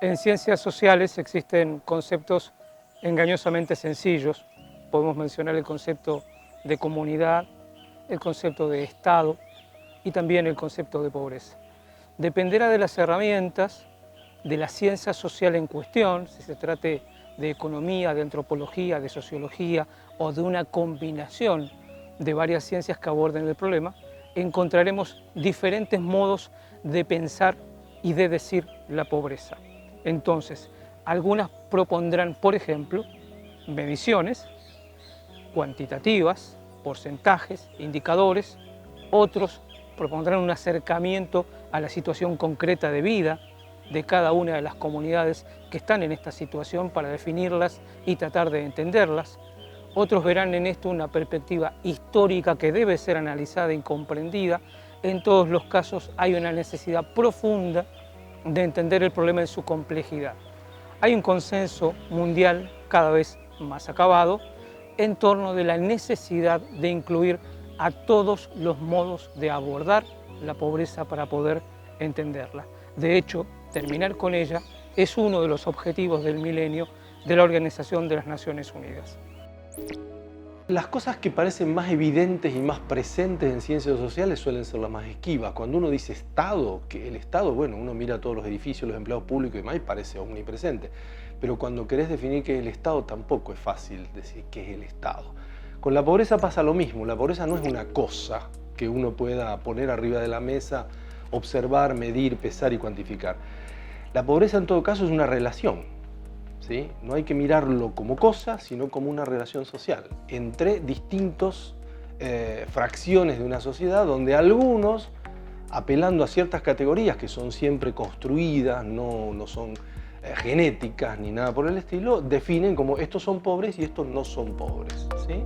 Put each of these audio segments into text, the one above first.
En ciencias sociales existen conceptos engañosamente sencillos. Podemos mencionar el concepto de comunidad, el concepto de Estado y también el concepto de pobreza. Dependerá de las herramientas, de la ciencia social en cuestión, si se trate de economía, de antropología, de sociología o de una combinación de varias ciencias que aborden el problema, encontraremos diferentes modos de pensar y de decir la pobreza. Entonces, algunas propondrán, por ejemplo, mediciones cuantitativas, porcentajes, indicadores. Otros propondrán un acercamiento a la situación concreta de vida de cada una de las comunidades que están en esta situación para definirlas y tratar de entenderlas. Otros verán en esto una perspectiva histórica que debe ser analizada y comprendida. En todos los casos hay una necesidad profunda de entender el problema en su complejidad. Hay un consenso mundial cada vez más acabado en torno de la necesidad de incluir a todos los modos de abordar la pobreza para poder entenderla. De hecho, terminar con ella es uno de los objetivos del milenio de la Organización de las Naciones Unidas. Las cosas que parecen más evidentes y más presentes en ciencias sociales suelen ser las más esquivas. Cuando uno dice Estado, que el Estado, bueno, uno mira todos los edificios, los empleados públicos y demás y parece omnipresente. Pero cuando querés definir qué es el Estado, tampoco es fácil decir qué es el Estado. Con la pobreza pasa lo mismo. La pobreza no es una cosa que uno pueda poner arriba de la mesa, observar, medir, pesar y cuantificar. La pobreza en todo caso es una relación. ¿Sí? No hay que mirarlo como cosa, sino como una relación social entre distintas fracciones de una sociedad donde algunos, apelando a ciertas categorías que son siempre construidas, no son genéticas ni nada por el estilo, definen como estos son pobres y estos no son pobres. ¿Sí?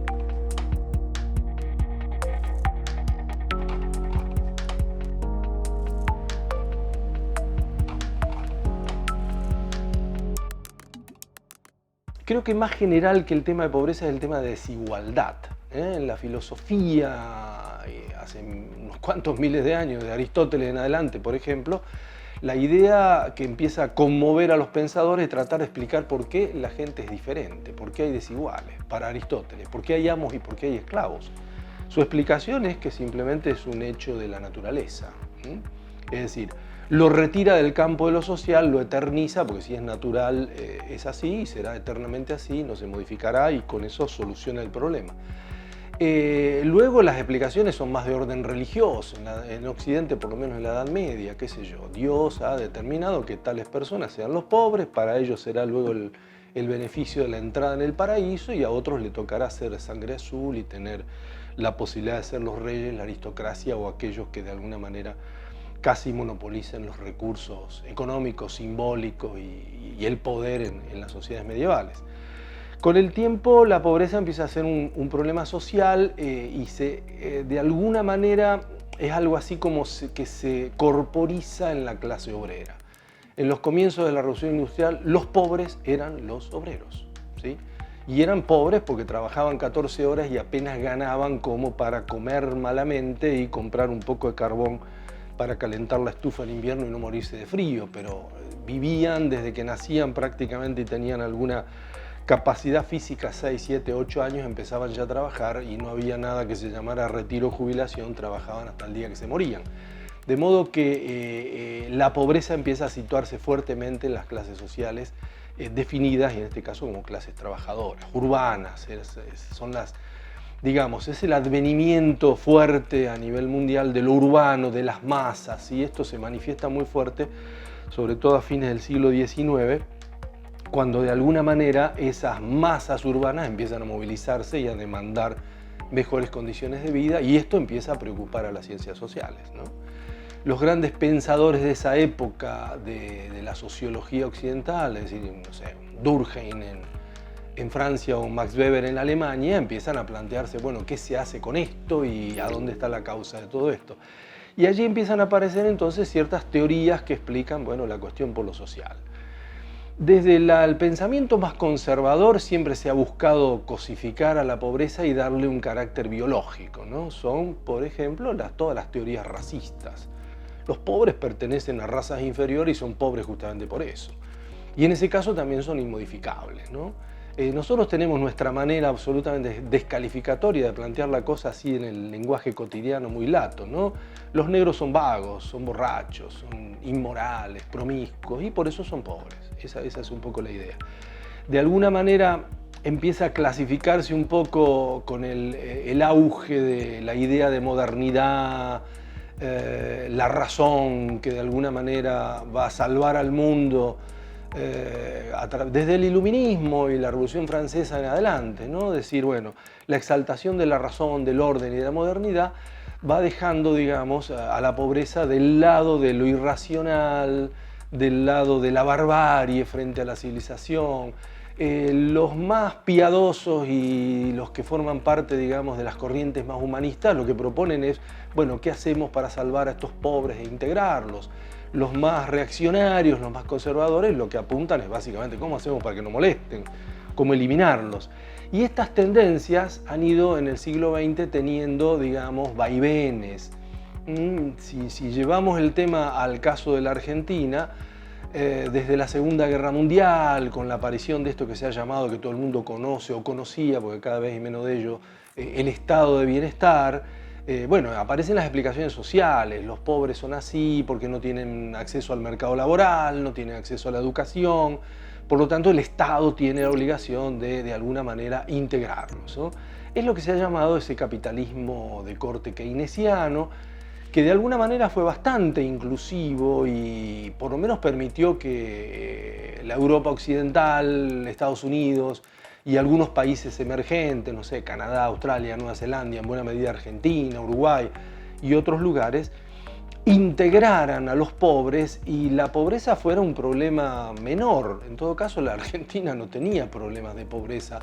Creo que más general que el tema de pobreza es el tema de desigualdad. En la filosofía, hace unos cuantos miles de años, de Aristóteles en adelante, por ejemplo, la idea que empieza a conmover a los pensadores es tratar de explicar por qué la gente es diferente, por qué hay desiguales, para Aristóteles, por qué hay amos y por qué hay esclavos. Su explicación es que simplemente es un hecho de la naturaleza. Es decir, lo retira del campo de lo social, lo eterniza, porque si es natural es así y será eternamente así, no se modificará y con eso soluciona el problema. Luego las explicaciones son más de orden religioso. En Occidente, por lo menos en la Edad Media, qué sé yo, Dios ha determinado que tales personas sean los pobres, para ellos será luego el beneficio de la entrada en el paraíso y a otros le tocará ser de sangre azul y tener la posibilidad de ser los reyes, la aristocracia o aquellos que de alguna manera casi monopolicen los recursos económicos, simbólicos y el poder en las sociedades medievales. Con el tiempo la pobreza empieza a ser un problema social y de alguna manera es algo así como que se corporiza en la clase obrera. En los comienzos de la Revolución Industrial los pobres eran los obreros, ¿sí? Y eran pobres porque trabajaban 14 horas y apenas ganaban como para comer malamente y comprar un poco de carbón para calentar la estufa en invierno y no morirse de frío, pero vivían desde que nacían prácticamente y tenían alguna capacidad física, 6, 7, 8 años, empezaban ya a trabajar y no había nada que se llamara retiro o jubilación, trabajaban hasta el día que se morían. De modo que la pobreza empieza a situarse fuertemente en las clases sociales definidas, y en este caso como clases trabajadoras, urbanas, son las... Digamos, es el advenimiento fuerte a nivel mundial de lo urbano, de las masas, y esto se manifiesta muy fuerte, sobre todo a fines del siglo XIX, cuando de alguna manera esas masas urbanas empiezan a movilizarse y a demandar mejores condiciones de vida, y esto empieza a preocupar a las ciencias sociales, ¿no? Los grandes pensadores de esa época de la sociología occidental, es decir, no sé, Durkheim en Francia o Max Weber en Alemania, empiezan a plantearse, bueno, ¿qué se hace con esto y a dónde está la causa de todo esto? Y allí empiezan a aparecer entonces ciertas teorías que explican, bueno, la cuestión por lo social. Desde el pensamiento más conservador siempre se ha buscado cosificar a la pobreza y darle un carácter biológico, ¿no? Son, por ejemplo, todas las teorías racistas. Los pobres pertenecen a razas inferiores y son pobres justamente por eso. Y en ese caso también son inmodificables, ¿no? Nosotros tenemos nuestra manera absolutamente descalificatoria de plantear la cosa así en el lenguaje cotidiano muy lato, ¿no? Los negros son vagos, son borrachos, son inmorales, promiscuos y por eso son pobres. Esa es un poco la idea. De alguna manera empieza a clasificarse un poco con el auge de la idea de modernidad, la razón que de alguna manera va a salvar al mundo desde el iluminismo y la Revolución Francesa en adelante, ¿no? Decir, bueno, la exaltación de la razón, del orden y de la modernidad va dejando, digamos, a la pobreza del lado de lo irracional, del lado de la barbarie frente a la civilización. Los más piadosos y los que forman parte, digamos, de las corrientes más humanistas, lo que proponen es, bueno, ¿qué hacemos para salvar a estos pobres e integrarlos? Los más reaccionarios, los más conservadores, lo que apuntan es básicamente cómo hacemos para que no molesten, cómo eliminarlos. Y estas tendencias han ido en el siglo XX teniendo, digamos, vaivenes. Si llevamos el tema al caso de la Argentina, desde la Segunda Guerra Mundial, con la aparición de esto que se ha llamado, que todo el mundo conoce o conocía, porque cada vez hay menos de ello, el estado de bienestar. Bueno, aparecen las explicaciones sociales, los pobres son así porque no tienen acceso al mercado laboral, no tienen acceso a la educación, por lo tanto el Estado tiene la obligación de alguna manera integrarlos, ¿no? Es lo que se ha llamado ese capitalismo de corte keynesiano, que de alguna manera fue bastante inclusivo y por lo menos permitió que la Europa occidental, Estados Unidos y algunos países emergentes, no sé, Canadá, Australia, Nueva Zelanda, en buena medida Argentina, Uruguay y otros lugares, integraran a los pobres y la pobreza fuera un problema menor. En todo caso, la Argentina no tenía problemas de pobreza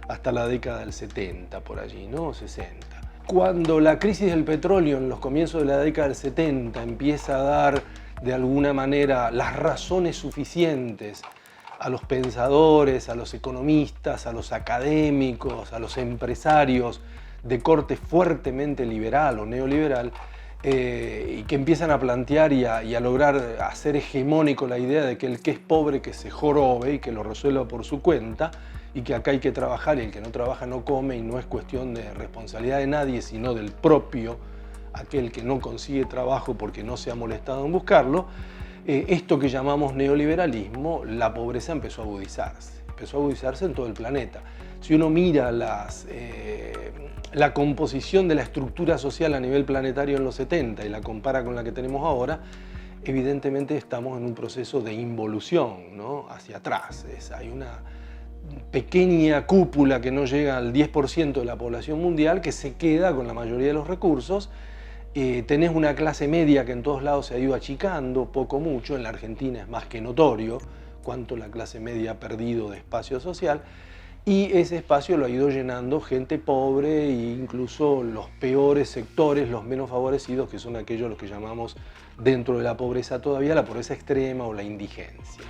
hasta la década del 70, por allí, ¿no? 60. Cuando la crisis del petróleo en los comienzos de la década del 70 empieza a dar de alguna manera las razones suficientes a los pensadores, a los economistas, a los académicos, a los empresarios de corte fuertemente liberal o neoliberal, y que empiezan a plantear y a lograr hacer hegemónico la idea de que el que es pobre que se jorobe y que lo resuelva por su cuenta, y que acá hay que trabajar y el que no trabaja no come y no es cuestión de responsabilidad de nadie, sino del propio, aquel que no consigue trabajo porque no se ha molestado en buscarlo. Esto que llamamos neoliberalismo, la pobreza empezó a agudizarse en todo el planeta. Si uno mira la composición de la estructura social a nivel planetario en los 70 y la compara con la que tenemos ahora, evidentemente estamos en un proceso de involución, ¿no? Hacia atrás. Hay una pequeña cúpula que no llega al 10% de la población mundial que se queda con la mayoría de los recursos. Tenés una clase media que en todos lados se ha ido achicando, poco mucho, en la Argentina es más que notorio cuánto la clase media ha perdido de espacio social, y ese espacio lo ha ido llenando gente pobre e incluso los peores sectores, los menos favorecidos, que son aquellos los que llamamos dentro de la pobreza todavía la pobreza extrema o la indigencia.